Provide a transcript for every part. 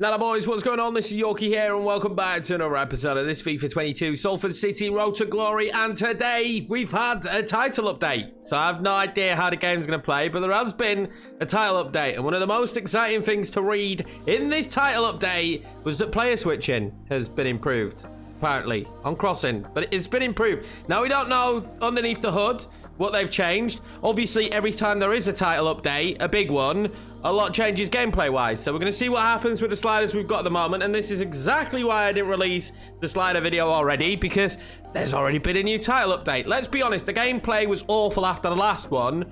Now boys, what's going on? This is Yorkie here and welcome back to another episode of this FIFA 22 Salford City Road to Glory, and today we've had a title update. So I have no idea how the game's going to play, but there has been a title update, and one of the most exciting things to read in this title update was that player switching has been improved, apparently, on crossing, but it's been improved. Now we don't know underneath the hood what they've changed. Obviously, every time there is a title update, a big one, a lot changes gameplay-wise. So we're going to see what happens with the sliders we've got at the moment. And this is exactly why I didn't release the slider video already, because there's already been a new title update. Let's be honest, the gameplay was awful after the last one.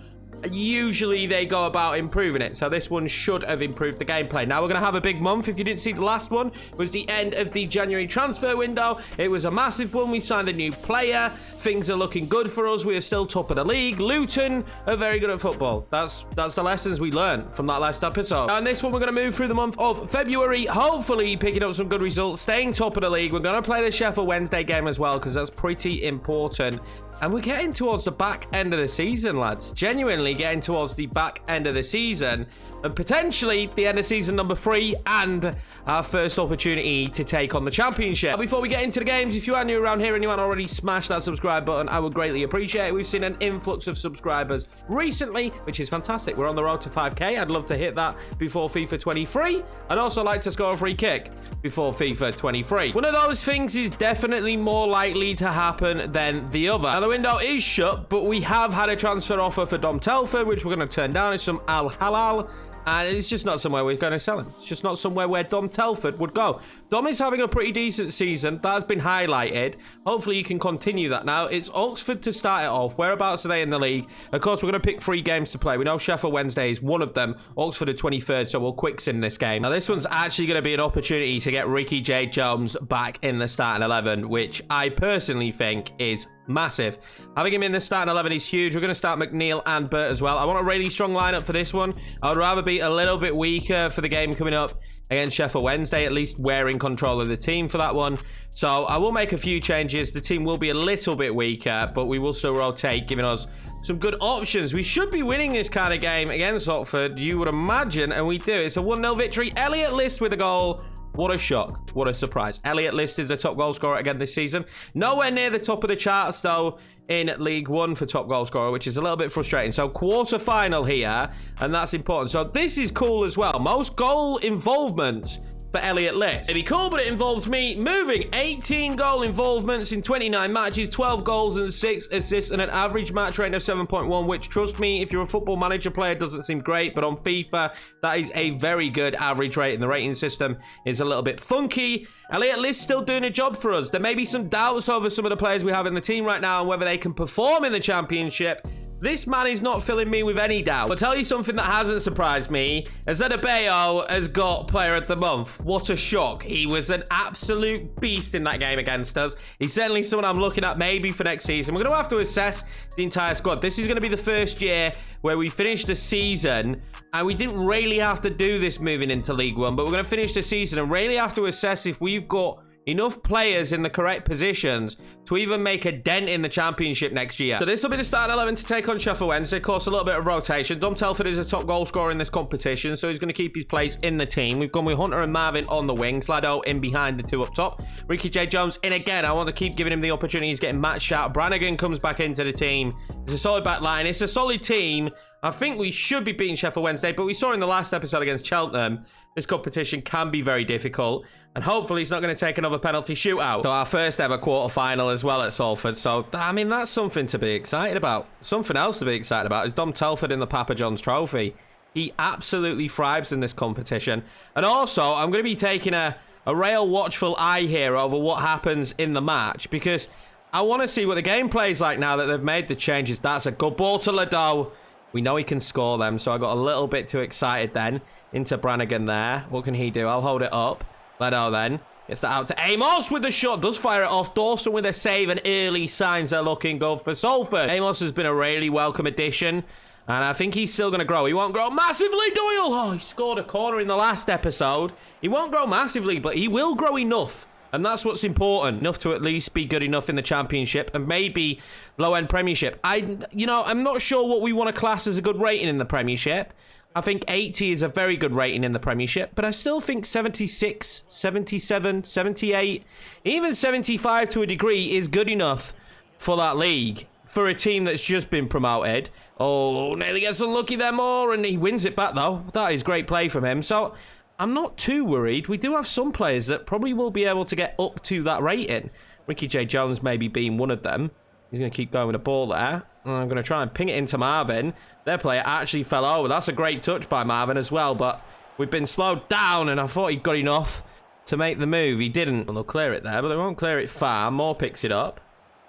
Usually they go about improving it, so this one should have improved the gameplay. Now we're going to have a big month. If you didn't see the last one, it was the end of the January transfer window. It was a massive one. We signed a new player. Things are looking good for us. We are still top of the league. Luton are very good at football. That's the lessons we learned from that last episode. Now in this one, we're going to move through the month of February, hopefully picking up some good results, staying top of the league. We're going to play the Sheffield Wednesday game as well, because that's pretty important. And we're getting towards the back end of the season, lads. Genuinely getting towards the back end of the season. And potentially the end of season number 3 and our first opportunity to take on the championship. Before we get into the games, if you are new around here and you haven't already smashed that subscribe button, I would greatly appreciate it. We've seen an influx of subscribers recently, which is fantastic. We're on the road to 5k. I'd love to hit that before FIFA 23. I'd also like to score a free kick before FIFA 23. One of those things is definitely more likely to happen than the other. Now the window is shut, but we have had a transfer offer for Dom Telford, which we're going to turn down. It's some Al Halal. And it's just not somewhere we're going to sell him. It's just not somewhere where Dom Telford would go. Dom is having a pretty decent season. That has been highlighted. Hopefully you can continue that now. It's Oxford to start it off. Whereabouts are they in the league? Of course, we're going to pick 3 games to play. We know Sheffield Wednesday is one of them. Oxford are 23rd, so we'll quick sim this game. Now, this one's actually going to be an opportunity to get Ricky J. Jones back in the starting 11, which I personally think is massive. Having him in the starting 11 is huge. We're going to start McNeil and Burt as well. I want a really strong lineup for this one. I would rather be a little bit weaker for the game coming up against Sheffield Wednesday, at least wearing control of the team for that one. So I will make a few changes. The team will be a little bit weaker, but we will still rotate, giving us some good options. We should be winning this kind of game against Oxford, you would imagine, and we do. It's a 1-0 victory. Elliot List with a goal. What a shock. What a surprise. Elliot List is the top goal scorer again this season. Nowhere near the top of the charts, though, in League One for top goal scorer, which is a little bit frustrating. So, quarter-final here, and that's important. So, this is cool as well. Most goal involvement for Elliot List. It'd be cool, but it involves me moving. 18 goal involvements in 29 matches, 12 goals and 6 assists, and an average match rate of 7.1, which, trust me, if you're a football manager player, doesn't seem great, but on FIFA, that is a very good average rate, and the rating system is a little bit funky. Elliot List still doing a job for us. There may be some doubts over some of the players we have in the team right now and whether they can perform in the championship. This man is not filling me with any doubt. But tell you something that hasn't surprised me. Azedebayo has got player of the month. What a shock. He was an absolute beast in that game against us. He's certainly someone I'm looking at maybe for next season. We're going to have to assess the entire squad. This is going to be the first year where we finished the season and we didn't really have to do this moving into League One, but we're going to finish the season and really have to assess if we've got enough players in the correct positions to even make a dent in the championship next year. So this will be the starting 11 to take on Sheffield Wednesday. Of course, a little bit of rotation. Dom Telford is a top goal scorer in this competition, so he's going to keep his place in the team. We've gone with Hunter and Marvin on the wing. Slado in behind the 2 up top. Ricky J. Jones in again. I want to keep giving him the opportunity. He's getting matched out. Brannigan comes back into the team. It's a solid back line. It's a solid team. I think we should be beating Sheffield Wednesday, but we saw in the last episode against Cheltenham, this competition can be very difficult, and hopefully it's not going to take another penalty shootout. So our first ever quarter-final as well at Salford, so, I mean, that's something to be excited about. Something else to be excited about is Dom Telford in the Papa John's Trophy. He absolutely thrives in this competition. And also, I'm going to be taking a real watchful eye here over what happens in the match, because I want to see what the gameplay is like now that they've made the changes. That's a good ball to Lado. We know he can score them, so I got a little bit too excited then. Into Brannigan there. What can he do? I'll hold it up. Ledo then. Gets that out to Amos with the shot. Does fire it off. Dawson with a save, and early signs are looking good for Salford. Amos has been a really welcome addition, and I think he's still going to grow. He won't grow massively, Doyle. Oh, he scored a corner in the last episode. He won't grow massively, but he will grow enough. And that's what's important. Enough to at least be good enough in the championship and maybe low-end premiership. I'm not sure what we want to class as a good rating in the premiership. I think 80 is a very good rating in the Premiership, but I still think 76, 77, 78, even 75 to a degree is good enough for that league, for a team that's just been promoted. Oh, nearly gets unlucky there more, and he wins it back, though. That is great play from him. So I'm not too worried. We do have some players that probably will be able to get up to that rating. Ricky J. Jones maybe being one of them. He's going to keep going with the ball there. I'm going to try and ping it into Marvin. Their player actually fell over. That's a great touch by Marvin as well, but we've been slowed down, and I thought he got enough to make the move. He didn't. Well, they'll clear it there, but they won't clear it far. Moore picks it up.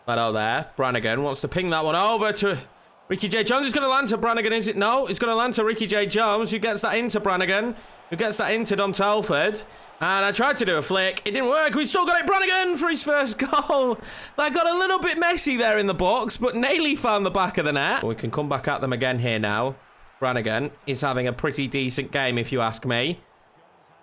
Ledo there. Brannigan wants to ping that one over to Ricky J. Jones. Is going to land to Brannigan, is it? No, it's going to land to Ricky J. Jones, who gets that into Brannigan, who gets that into Dom Telford. And I tried to do a flick. It didn't work. We still got it. Brannigan for his first goal. That got a little bit messy there in the box, but Nailey found the back of the net. We can come back at them again here now. Brannigan is having a pretty decent game, if you ask me.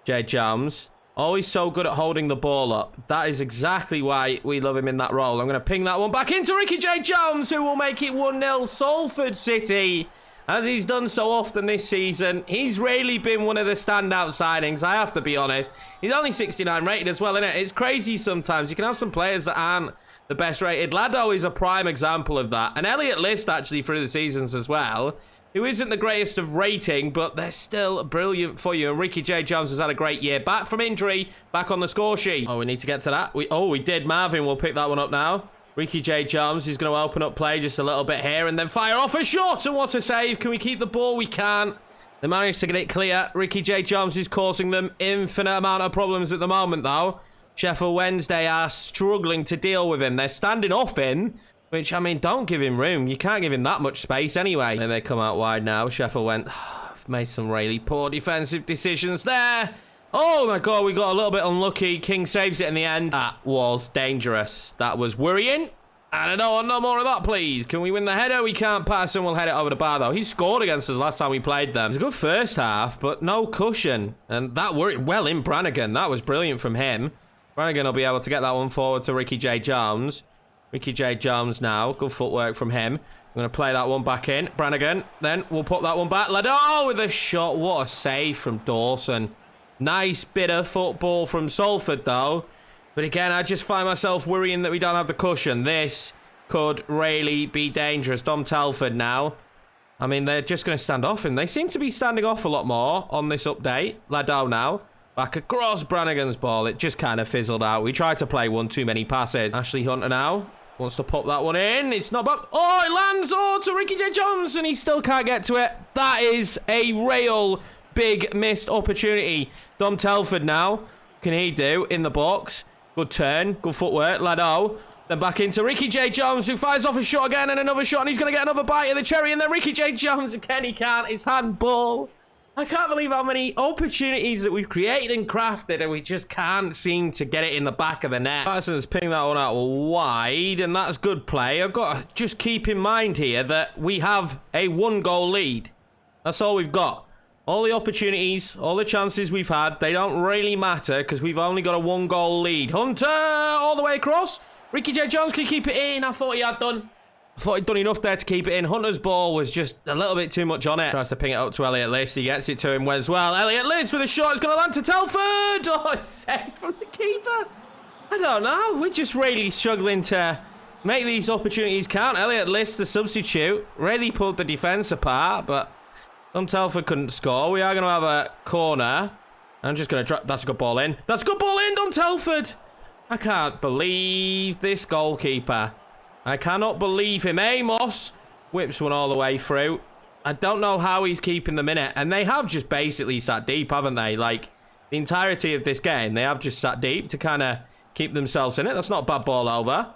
J. Jones, always so good at holding the ball up. That is exactly why we love him in that role. I'm going to ping that one back into Ricky J. Jones, who will make it 1-0 Salford City. As he's done so often this season, he's really been one of the standout signings, I have to be honest. He's only 69 rated as well, isn't it? It's crazy sometimes. You can have some players that aren't the best rated. Lado is a prime example of that. And Elliot List, actually, through the seasons as well, who isn't the greatest of rating, but they're still brilliant for you. And Ricky J. Jones has had a great year. Back from injury, back on the score sheet. Oh, we need to get to that. We did. Marvin will pick that one up now. Ricky J. Jones is going to open up play just a little bit here and then fire off a shot. And what a save. Can we keep the ball? We can't. They managed to get it clear. Ricky J. Jones is causing them infinite amount of problems at the moment, though. Sheffield Wednesday are struggling to deal with him. They're standing off him, which, I mean, don't give him room. You can't give him that much space anyway. And they come out wide now. Sheffield have made some really poor defensive decisions there. Oh my God, we got a little bit unlucky. King saves it in the end. That was dangerous. That was worrying. And I don't want no more of that, please. Can we win the header? We can't pass, and we'll head it over the bar, though. He scored against us last time we played them. It was a good first half, but no cushion. And that worked well in Brannigan. That was brilliant from him. Brannigan will be able to get that one forward to Ricky J. Jones. Ricky J. Jones now. Good footwork from him. I'm going to play that one back in. Brannigan. Then we'll put that one back. Ledo with a shot. What a save from Dawson. Nice bit of football from Salford, though. But again, I just find myself worrying that we don't have the cushion. This could really be dangerous. Dom Telford now. I mean, they're just going to stand off him. They seem to be standing off a lot more on this update. Lado now. Back across Brannigan's ball. It just kind of fizzled out. We tried to play one too many passes. Ashley Hunter now wants to pop that one in. It's not back. Oh, it lands. Oh, to Ricky J. Jones, and he still can't get to it. That is a real big missed opportunity. Dom Telford now. What can he do in the box? Good turn. Good footwork. Lado. Then back into Ricky J. Jones, who fires off a shot again and another shot, and he's going to get another bite of the cherry. And then Ricky J. Jones again. He can't. It's handball. I can't believe how many opportunities that we've created and crafted, and we just can't seem to get it in the back of the net. Patterson's pinging that one out wide, and that's good play. I've got to just keep in mind here that we have a 1-goal lead. That's all we've got. All the opportunities, all the chances we've had, they don't really matter because we've only got a 1-goal lead. Hunter all the way across. Ricky J. Jones can keep it in. I thought he had done. I thought he'd done enough there to keep it in. Hunter's ball was just a little bit too much on it. Tries to ping it up to Elliot List. He gets it to him as well. Elliot List with a shot. It's going to land to Telford. Oh, it's safe from the keeper. I don't know. We're just really struggling to make these opportunities count. Elliot List, the substitute, really pulled the defence apart, but Dom Telford couldn't score. We are going to have a corner. I'm just going to drop. That's a good ball in. That's a good ball in, Dom Telford. I can't believe this goalkeeper. I cannot believe him. Amos whips one all the way through. I don't know how he's keeping them in it. And they have just basically sat deep, haven't they? Like, the entirety of this game, they have just sat deep to kind of keep themselves in it. That's not a bad ball over.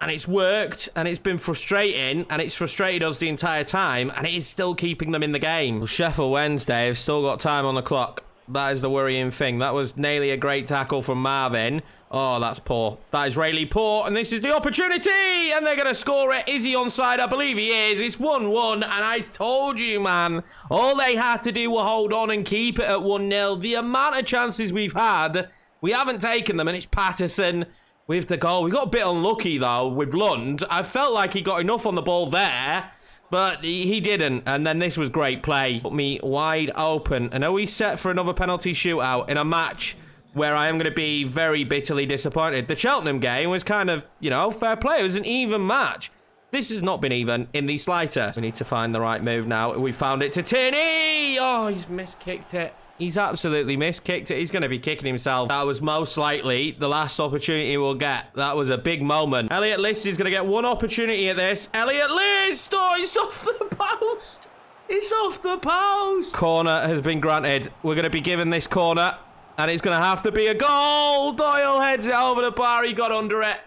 And it's worked, and it's been frustrating, and it's frustrated us the entire time, and it is still keeping them in the game. Well, Sheffield Wednesday have still got time on the clock. That is the worrying thing. That was nearly a great tackle from Marvin. Oh, that's poor. That is really poor, and this is the opportunity, and they're going to score it. Is he onside? I believe he is. It's 1-1, and I told you, man, all they had to do was hold on and keep it at 1-0. The amount of chances we've had, we haven't taken them, and it's Patterson with the goal. We got a bit unlucky, though, with Lund. I felt like he got enough on the ball there But he didn't, and then this was great play. Put me wide open. And are we set for another penalty shootout in a match where I am going to be very bitterly disappointed? The Cheltenham game was kind of, you know, fair play. It was an even match. This has not been even in the slightest. We need to find the right move now. We found it to Tierney. Oh, he's miskicked it. He's absolutely miskicked it. He's going to be kicking himself. That was most likely the last opportunity we'll get. That was a big moment. Elliot List is going to get one opportunity at this. Elliot List! Oh, it's off the post. It's off the post. Corner has been granted. We're going to be given this corner, and it's going to have to be a goal. Doyle heads it over the bar. He got under it.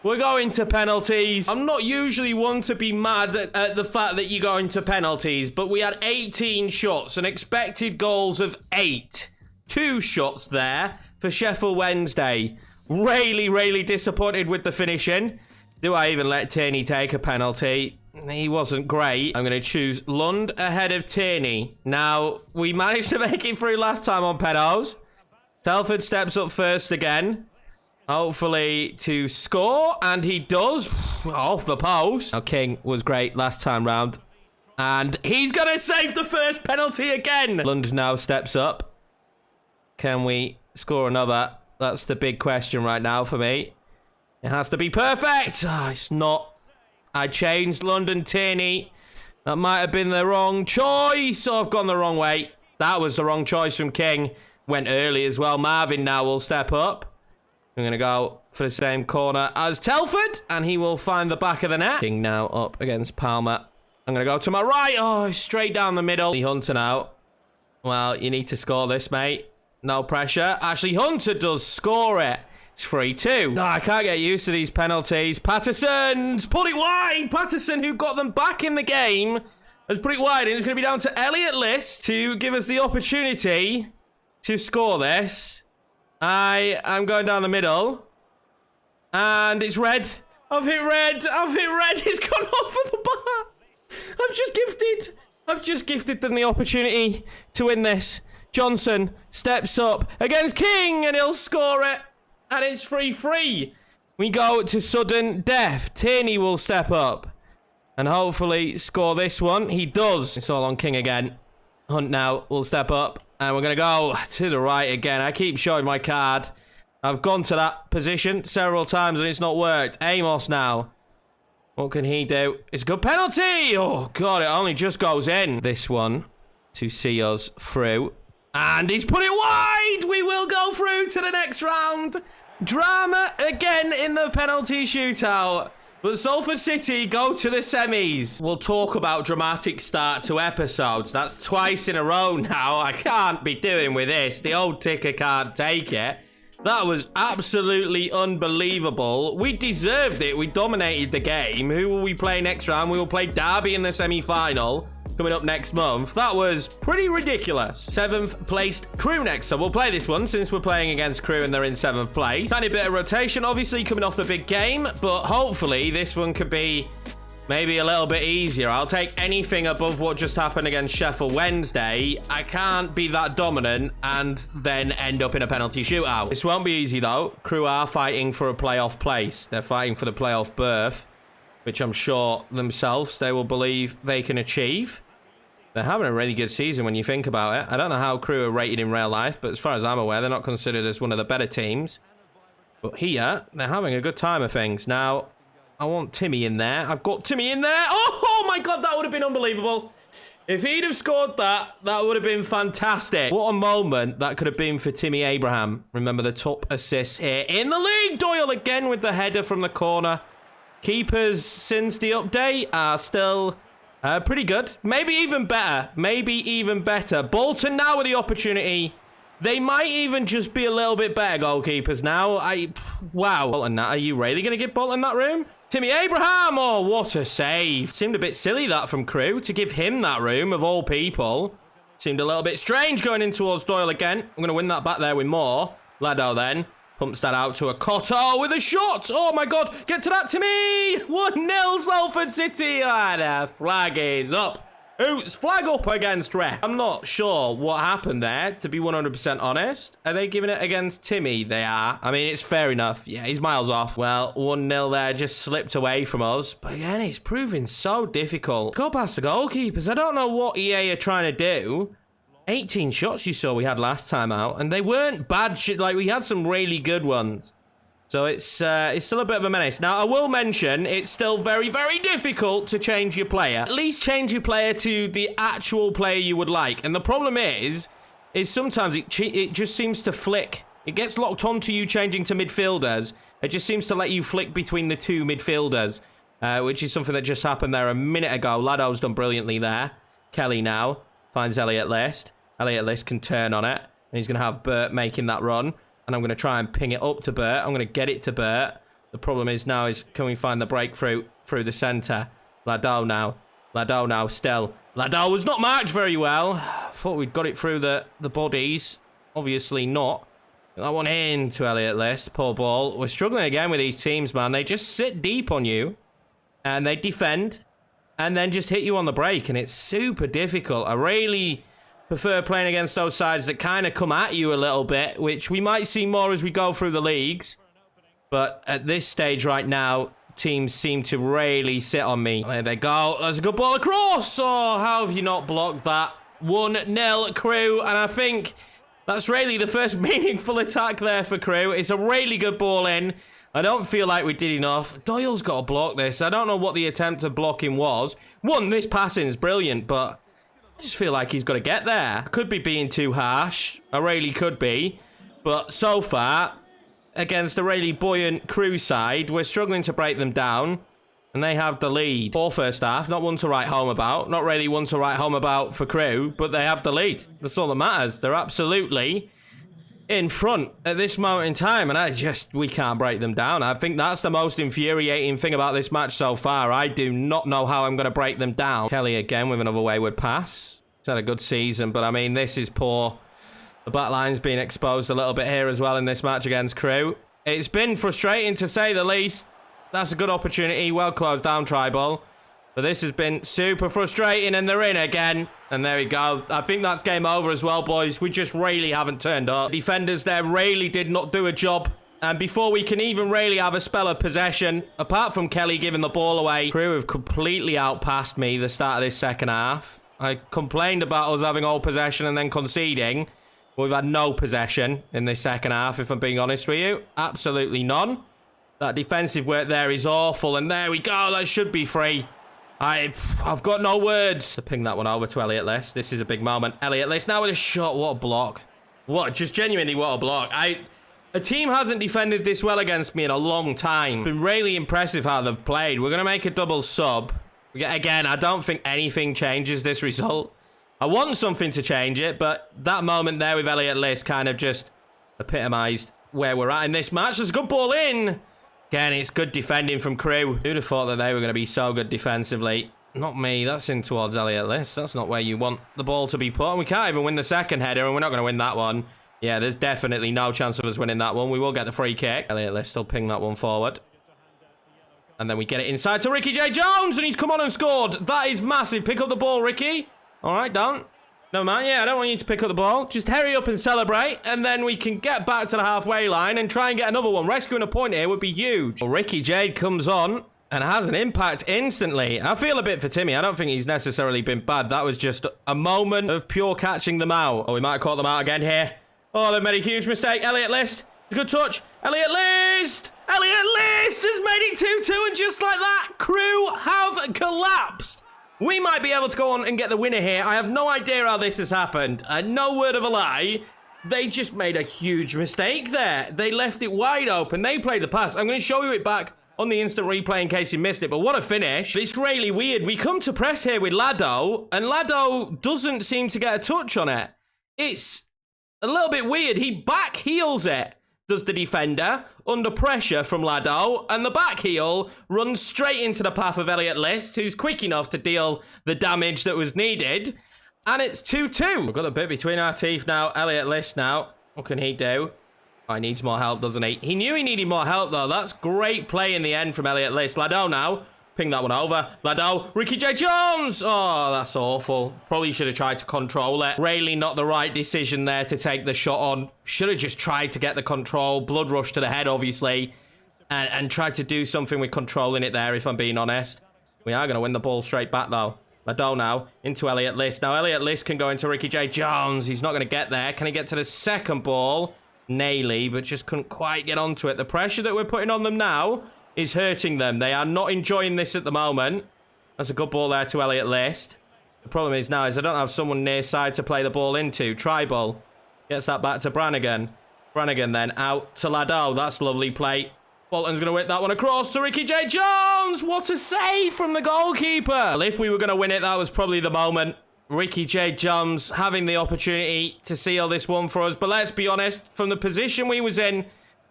We're going to penalties. I'm not usually one to be mad at the fact that you go into penalties, but we had 18 shots and expected goals of 8. 2 shots there for Sheffield Wednesday. Really disappointed with the finishing. Do I even let Tierney take a penalty? He wasn't great. I'm going to choose Lund ahead of Tierney. Now, we managed to make it through last time on penos. Salford steps up first again. Hopefully to score, and he does. Off the post. Now, King was great last time round. And he's going to save the first penalty again. Lund now steps up. Can we score another? That's the big question right now for me. It has to be perfect. Oh, it's not. I changed London Tierney. That might have been the wrong choice. Oh, I've gone the wrong way. That was the wrong choice from King. Went early as well. Marvin now will step up. I'm going to go for the same corner as Telford, and he will find the back of the net. King now up against Palmer. I'm going to go to my right. Oh, straight down the middle. Hunter now. Well, you need to score this, mate. No pressure. Ashley Hunter does score it. It's 3-2. Oh, I can't get used to these penalties. Patterson's put it wide. Patterson, who got them back in the game, has put it wide, and it's going to be down to Elliot List to give us the opportunity to score this. I am going down the middle. And it's red. I've hit red. I've hit red. It's gone over the bar. I've just gifted them the opportunity to win this. Johnson steps up against King, and he'll score it. And it's 3-3. We go to sudden death. Tierney will step up and hopefully score this one. He does. It's all on King again. Hunt now will step up. And we're going to go to the right again. I keep showing my card. I've gone to that position several times and it's not worked. Amos now. What can he do? It's a good penalty. Oh, God, it only just goes in. This one to see us through. And he's put it wide. We will go through to the next round. Drama again in the penalty shootout. But Salford City go to the semis. We'll talk about dramatic start to episodes. That's twice in a row now. I can't be doing with this. The old ticker can't take it. That was absolutely unbelievable. We deserved it. We dominated the game. Who will we play next round? We will play Derby in the semi-final coming up next month. That was pretty ridiculous. 7th placed Crewe next. So we'll play this one since we're playing against Crewe and they're in 7th place. Tiny bit of rotation, obviously, coming off the big game. But hopefully this one could be maybe a little bit easier. I'll take anything above what just happened against Sheffield Wednesday. I can't be that dominant and then end up in a penalty shootout. This won't be easy, though. Crewe are fighting for a playoff place. They're fighting for the playoff berth, which I'm sure themselves they will believe they can achieve. They're having a really good season when you think about it. I don't know how Crewe are rated in real life, but as far as I'm aware, they're not considered as one of the better teams. But here, they're having a good time of things. Now, I want Timmy in there. I've got Timmy in there. Oh my God, that would have been unbelievable. If he'd have scored that, that would have been fantastic. What a moment that could have been for Timmy Abraham. Remember the top assist here in the league. Doyle again with the header from the corner. Keepers since the update are still pretty good. Maybe even better. Maybe even better. Bolton now with the opportunity. They might even just be a little bit better goalkeepers now. Wow. Bolton, are you really going to give Bolton that room? Timmy Abraham. Oh, what a save. Seemed a bit silly that from Crewe to give him that room of all people. Seemed a little bit strange going in towards Doyle again. I'm going to win that back there with more. Lado then. Pumps that out to a Cotto with a shot. Oh, my God. Get to that, Timmy. 1-0 Salford City. And the flag is up. Oots, flag up against ref. I'm not sure what happened there, to be 100% honest. Are they giving it against Timmy? They are. I mean, it's fair enough. Yeah, he's miles off. Well, 1-0 there, just slipped away from us. But again, it's proving so difficult. Go past the goalkeepers. I don't know what EA are trying to do. 18 shots you saw we had last time out, and they weren't bad shit. Like, we had some really good ones. So it's still a bit of a menace. Now, I will mention, it's still very, very difficult to change your player. At least change your player to the actual player you would like. And the problem is sometimes it just seems to flick. It gets locked onto you changing to midfielders. It just seems to let you flick between the two midfielders, which is something that just happened there a minute ago. Lado's done brilliantly there. Kelly now finds Elliot List. Elliot List can turn on it, and he's going to have Bert making that run. And I'm going to try and ping it up to Bert. I'm going to get it to Bert. The problem is now can we find the breakthrough through the centre? Lado now. Lado now still. Lado was not marked very well. Thought we'd got it through the bodies. Obviously not. That one into Elliot List. Poor ball. We're struggling again with these teams, man. They just sit deep on you. And they defend. And then just hit you on the break. And it's super difficult. I really prefer playing against those sides that kind of come at you a little bit, which we might see more as we go through the leagues. But at this stage right now, teams seem to really sit on me. There they go. There's a good ball across. Oh, how have you not blocked that? 1-0 Crewe. And I think that's really the first meaningful attack there for Crewe. It's a really good ball in. I don't feel like we did enough. Doyle's got to block this. I don't know what the attempt of blocking was. This passing is brilliant, but I just feel like he's got to get there. I could be being too harsh. I really could be. But so far, against a really buoyant Crewe side, we're struggling to break them down. And they have the lead. For first half, not one to write home about. Not really one to write home about for Crewe, but they have the lead. That's all that matters. They're absolutely in front at this moment in time, and we can't break them down. I think that's the most infuriating thing about this match so far. I do not know how I'm going to break them down. Kelly again with another wayward pass. He's had a good season, but I mean, this is poor. The back line's been exposed a little bit here as well in this match against Crewe. It's been frustrating to say the least. That's a good opportunity. Well closed down, Tribal. But this has been super frustrating, and they're in again. And there we go. I think that's game over as well, boys. We just really haven't turned up. The defenders there really did not do a job. And before we can even really have a spell of possession, apart from Kelly giving the ball away, Crewe have completely outpassed me the start of this second half. I complained about us having all possession and then conceding. We've had no possession in this second half, if I'm being honest with you. Absolutely none. That defensive work there is awful. And there we go. That should be free. I've got no words to ping that one over to Elliot List. This is a big moment. Elliot List now with a shot. What a block. Just genuinely what a block. A team hasn't defended this well against me in a long time. It's been really impressive how they've played. We're going to make a double sub. Again, I don't think anything changes this result. I want something to change it, but that moment there with Elliot List kind of just epitomised where we're at in this match. There's a good ball in. Again, it's good defending from Crewe. Who'd have thought that they were going to be so good defensively? Not me. That's in towards Elliot List. That's not where you want the ball to be put. And we can't even win the second header, and we're not going to win that one. Yeah, there's definitely no chance of us winning that one. We will get the free kick. Elliot List will ping that one forward. And then we get it inside to Ricky J. Jones, and he's come on and scored. That is massive. Pick up the ball, Ricky. All right, don't. No, man. Yeah, I don't want you to pick up the ball. Just hurry up and celebrate, and then we can get back to the halfway line and try and get another one. Rescuing a point here would be huge. Well, Ricky Jade comes on and has an impact instantly. I feel a bit for Timmy. I don't think he's necessarily been bad. That was just a moment of pure catching them out. Oh, we might have caught them out again here. Oh, they've made a huge mistake. Elliot List. Good touch. Elliot List! Elliot List has made it 2-2, and just like that, Crewe have collapsed. We might be able to go on and get the winner here. I have no idea how this has happened. No word of a lie. They just made a huge mistake there. They left it wide open. They played the pass. I'm going to show you it back on the instant replay in case you missed it. But what a finish. It's really weird. We come to press here with Lado, and Lado doesn't seem to get a touch on it. It's a little bit weird. He back heels it, does the defender, under pressure from Lado, and the back heel runs straight into the path of Elliot List, who's quick enough to deal the damage that was needed, and it's 2-2. We've got a bit between our teeth now. Elliot List now. What can he do? Oh, he needs more help, doesn't he? He knew he needed more help, though. That's great play in the end from Elliot List. Lado now Ping that one over. Lado. Ricky J. Jones. Oh, that's awful. Probably should have tried to control it. Really not the right decision there to take the shot on. Should have just tried to get the control. Blood rush to the head, obviously. And tried to do something with controlling it there, if I'm being honest. We are going to win the ball straight back, though. Lado now into Elliot List. Now, Elliot List can go into Ricky J. Jones. He's not going to get there. Can he get to the second ball? Naily, but just couldn't quite get onto it. The pressure that we're putting on them now is hurting them. They are not enjoying this at the moment. That's a good ball there to Elliot List. The problem is now is I don't have someone near side to play the ball into. Tribal gets that back to Brannigan. Brannigan then out to Lado. That's lovely play. Bolton's going to whip that one across to Ricky J. Jones. What a save from the goalkeeper. Well, if we were going to win it, that was probably the moment. Ricky J. Jones having the opportunity to seal this one for us. But let's be honest, from the position we was in,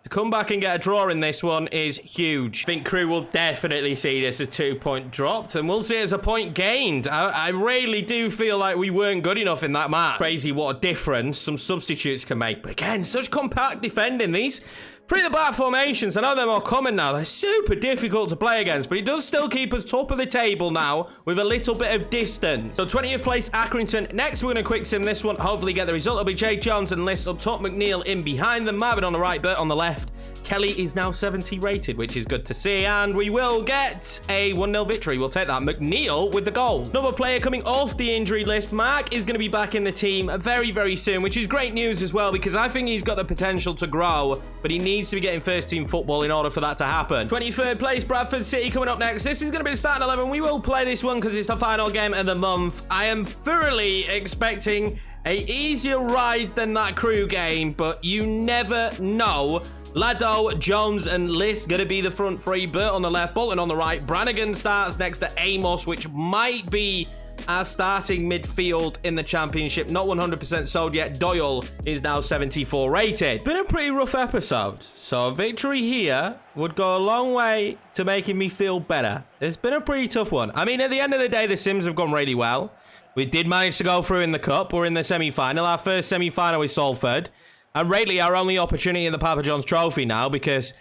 to come back and get a draw in this one is huge. I think Crewe will definitely see this as 2-point dropped, and we'll see it as a point gained. I really do feel like we weren't good enough in that match. Crazy what a difference some substitutes can make. But again, such compact defending. These three-at-the-back formations, I know they're more common now. They're super difficult to play against, but it does still keep us top of the table now with a little bit of distance. So 20th place, Accrington. Next, we're going to quick sim this one. Hopefully get the result. It'll be Jay Jones and List up top. McNeil in behind them. Marvin on the right, Bert on the left. Kelly is now 70 rated, which is good to see. And we will get a 1-0 victory. We'll take that. McNeil with the goal. Another player coming off the injury list. Mark is going to be back in the team very, very soon, which is great news as well, because I think he's got the potential to grow, but he needs to be getting first team football in order for that to happen. 23rd place, Bradford City coming up next. This is going to be the starting 11. We will play this one because it's the final game of the month. I am thoroughly expecting a easier ride than that Crewe game, but you never know. Lado, Jones, and List going to be the front three. Bert on the left, Bolton on the right. Brannigan starts next to Amos, which might be our starting midfield in the championship. Not 100% sold yet. Doyle is now 74 rated. Been a pretty rough episode, so a victory here would go a long way to making me feel better. It's been a pretty tough one. I mean, at the end of the day, the Sims have gone really well. We did manage to go through in the cup. We're in the semi-final. Our first semi-final with Salford. And really our only opportunity in the Papa John's Trophy now, because,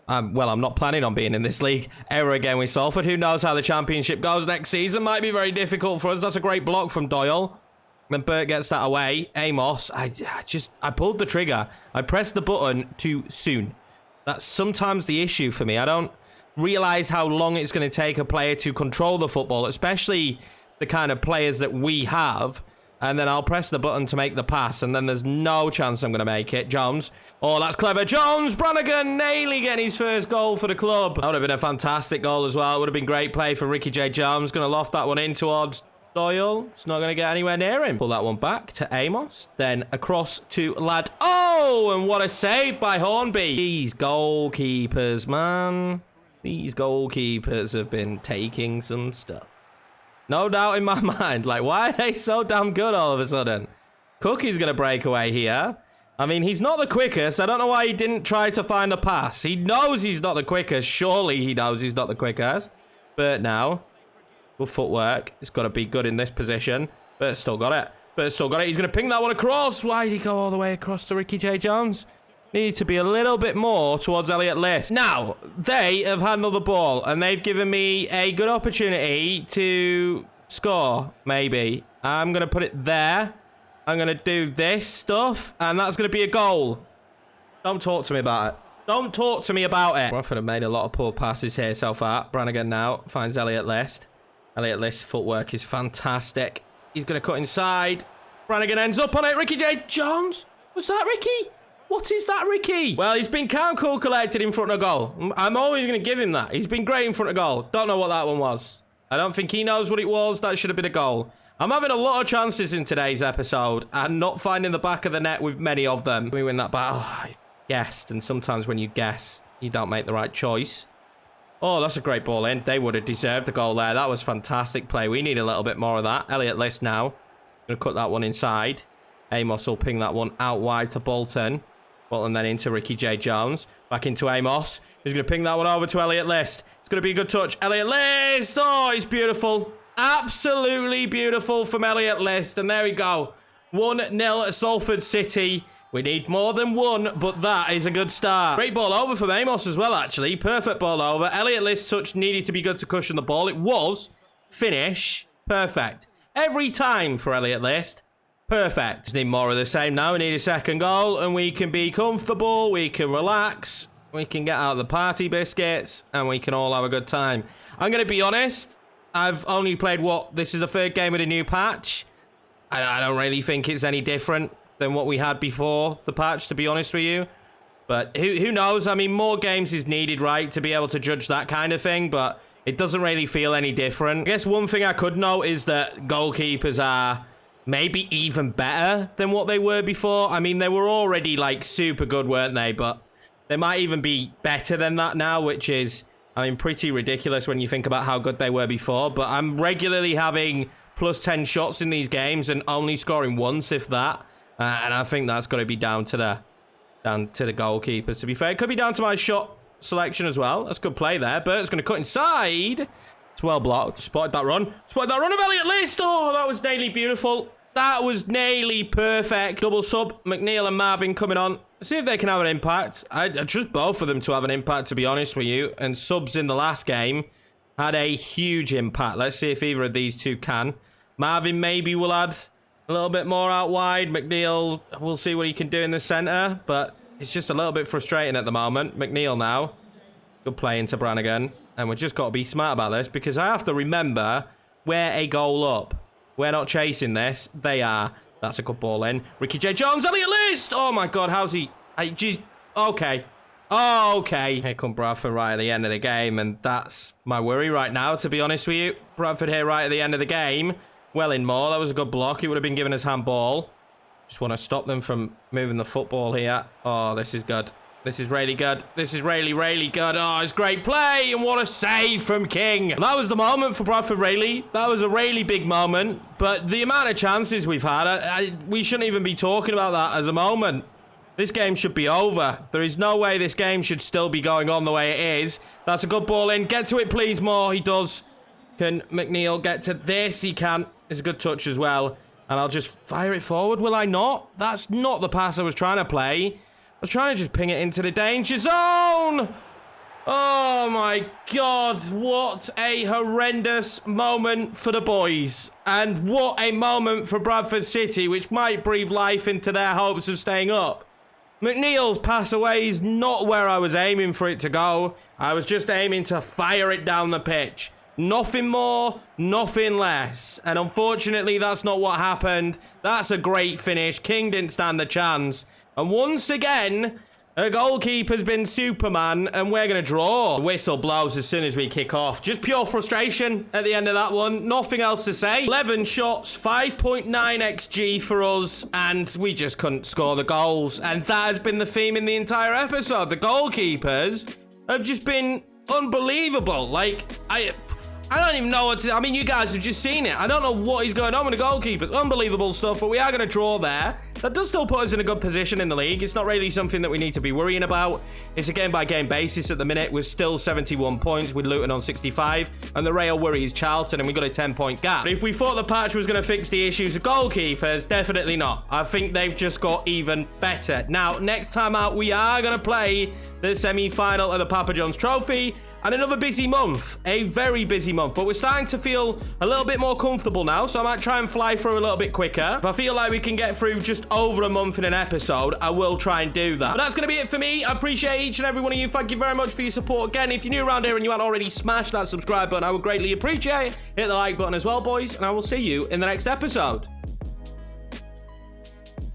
well, I'm not planning on being in this league ever again with Salford. Who knows how the championship goes next season? Might be very difficult for us. That's a great block from Doyle. Then Bert gets that away. Amos, I pulled the trigger. I pressed the button too soon. That's sometimes the issue for me. I don't realize how long it's going to take a player to control the football, especially the kind of players that we have. And then I'll press the button to make the pass, and then there's no chance I'm going to make it. Jones. Oh, that's clever. Jones. Brannigan. Naily getting his first goal for the club. That would have been a fantastic goal as well. It would have been great play for Ricky J. Jones. Going to loft that one in towards Doyle. It's not going to get anywhere near him. Pull that one back to Amos. Then across to Lad. Oh, and what a save by Hornby. These goalkeepers, man. These goalkeepers have been taking some stuff. No doubt in my mind. Like, why are they so damn good all of a sudden? Cookie's going to break away here. I mean, he's not the quickest. I don't know why he didn't try to find a pass. He knows he's not the quickest. Surely he knows he's not the quickest. Bert now. Good footwork. It's got to be good in this position. Bert's still got it. Bert's still got it. He's going to ping that one across. Why did he go all the way across to Ricky J. Jones? Need to be a little bit more towards Elliot List. Now, they have handled the ball, and they've given me a good opportunity to score, maybe. I'm going to put it there. I'm going to do this stuff, and that's going to be a goal. Don't talk to me about it. Don't talk to me about it. Bradford have made a lot of poor passes here so far. Brannigan now finds Elliot List. Elliot List's footwork is fantastic. He's going to cut inside. Brannigan ends up on it. Ricky J. Jones? Was that Ricky? What is that, Ricky? Well, he's been calm, cool, collected in front of goal. I'm always going to give him that. He's been great in front of goal. Don't know what that one was. I don't think he knows what it was. That should have been a goal. I'm having a lot of chances in today's episode and not finding the back of the net with many of them. We win that battle. Oh, I guessed, and sometimes when you guess, you don't make the right choice. Oh, that's a great ball in. They would have deserved the goal there. That was fantastic play. We need a little bit more of that. Elliot List now. Going to cut that one inside. Amos will ping that one out wide to Bolton. Bolton then into Ricky J. Jones. Back into Amos. He's going to ping that one over to Elliot List. It's going to be a good touch. Elliot List. Oh, it's beautiful. Absolutely beautiful from Elliot List. And there we go. 1-0 at Salford City. We need more than one, but that is a good start. Great ball over from Amos as well, actually. Perfect ball over. Elliot List's touch needed to be good to cushion the ball. It was. Finish. Perfect. Every time for Elliot List. Perfect. Just need more of the same now. We need a second goal, and we can be comfortable. We can relax. We can get out the party biscuits, and we can all have a good time. I'm going to be honest. I've only played, this is the third game with a new patch. I don't really think it's any different than what we had before the patch, to be honest with you. But who knows? I mean, more games is needed, right, to be able to judge that kind of thing, but it doesn't really feel any different. I guess one thing I could note is that goalkeepers are maybe even better than what they were before. I mean, they were already, like, super good, weren't they? But they might even be better than that now, which is, I mean, pretty ridiculous when you think about how good they were before. But I'm regularly having plus 10 shots in these games and only scoring once, if that. And I think that's got to be down to the goalkeepers, to be fair. It could be down to my shot selection as well. That's good play there. Bert's going to cut inside. It's well blocked. Spotted that run. Spotted that run of Elliot List. Oh, that was nearly beautiful. That was nearly perfect. Double sub. McNeil and Marvin coming on. See if they can have an impact. I trust both of them to have an impact, to be honest with you. And subs in the last game had a huge impact. Let's see if either of these two can. Marvin maybe will add a little bit more out wide. McNeil, we'll see what he can do in the centre. But it's just a little bit frustrating at the moment. McNeil now. Good play into Brannigan. And we've just got to be smart about this, because I have to remember we're a goal up. We're not chasing this. They are. That's a good ball in. Ricky J. Jones, Elliot List! Oh my God, how's he? Okay. Okay. Here come Bradford right at the end of the game, and that's my worry right now, to be honest with you. Bradford here right at the end of the game. Well in more. That was a good block. He would have been given his handball. Just want to stop them from moving the football here. Oh, this is good. This is really good. This is really, really good. Oh, it's great play. And what a save from King. That was the moment for Bradford, really. That was a really big moment. But the amount of chances we've had, we shouldn't even be talking about that as a moment. This game should be over. There is no way this game should still be going on the way it is. That's a good ball in. Get to it, please, more. He does. Can McNeil get to this? He can. It's a good touch as well. And I'll just fire it forward, will I not? That's not the pass I was trying to play. I was trying to just ping it into the danger zone. Oh my God, what a horrendous moment for the boys. And what a moment for Bradford City, which might breathe life into their hopes of staying up. McNeil's pass away is not where I was aiming for it to go. I was just aiming to fire it down the pitch. Nothing more, nothing less. And unfortunately, that's not what happened. That's a great finish. King didn't stand a chance. And once again, a goalkeeper's been Superman, and we're going to draw. The whistle blows as soon as we kick off. Just pure frustration at the end of that one. Nothing else to say. 11 shots, 5.9 XG for us, and we just couldn't score the goals. And that has been the theme in the entire episode. The goalkeepers have just been unbelievable. Like, I don't even know what to... I mean, you guys have just seen it. I don't know what is going on with the goalkeepers. Unbelievable stuff, but we are going to draw there. That does still put us in a good position in the league. It's not really something that we need to be worrying about. It's a game-by-game basis at the minute. We're still 71 points with Luton on 65, and the real worry is Charlton, and we've got a 10-point gap. But if we thought the patch was going to fix the issues of goalkeepers, definitely not. I think they've just got even better. Now, next time out, we are going to play the semi-final of the Papa John's Trophy, and another busy month, a very busy month, but we're starting to feel a little bit more comfortable now, so I might try and fly through a little bit quicker. If I feel like we can get through just over a month in an episode, I will try and do that. But that's going to be it for me. I appreciate each and every one of you. Thank you very much for your support. Again, if you're new around here and you haven't already smashed that subscribe button, I would greatly appreciate it. Hit the like button as well, boys, and I will see you in the next episode.